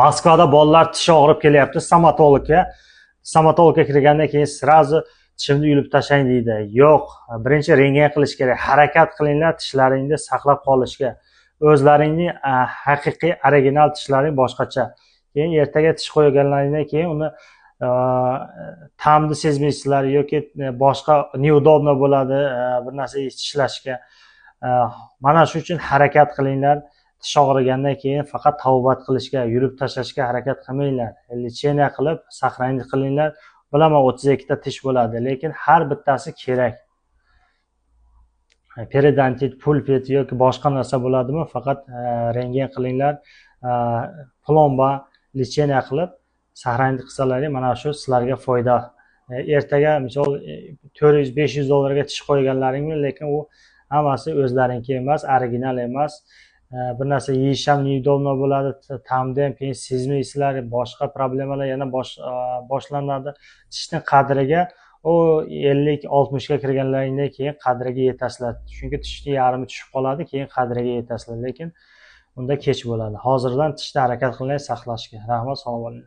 Moskvada bolalar tishi og'rib kelyapti, stomatologga kirgandan keyin srazu tishimni yulib tashlang deydi. Yo'q, birinchi rentgen qilish kerak. Harakat qilinglar tishlaringni saqlab qolishga. O'zlaringning haqiqiy original tishlaring boshqacha. Keyin ertaga tish qo'yganlaringdan keyin uni ta'mni sezmaysizlar yoki boshqa neudobno bo'ladi bir narsa tishlashga. Mana shu uchun harakat qilinglar. Tish og'rigandan keyin faqat tavbat qilishga, yulib tashlashga harakat qilmanglar. Lecheniya qilib, saqlanib qilinglar. Bilaman 32 ta tish bo'ladi, lekin har bittasi kerak. Periodontit, pulpit yoki boshqa narsa bo'ladimi? Faqat rentgen qilinglar. Plomba, lecheniya qilib saqlanib qilsalaring, mana shu sizlarga foyda. Ertaga misol 400-500 dollarga tish qo'yganlaringmi, lekin u hammasi o'zlariniki emas, original emas. Bir narsa yeyish ham neudobno bo'ladi, ta'mni ham keyin sezmaysizlar, boshqa problemalar yana boshlanadi. Tishning qadriga u 50-60 ga kirganlaringdan keyin qadriga yetasizlar. Chunki tishning yarmi tushib qoladi, keyin qadriga yetasizlar, lekin unda kech bo'ladi. Hozirdan tishni harakat qilinglar saqlashga. Rahmat, salom oling.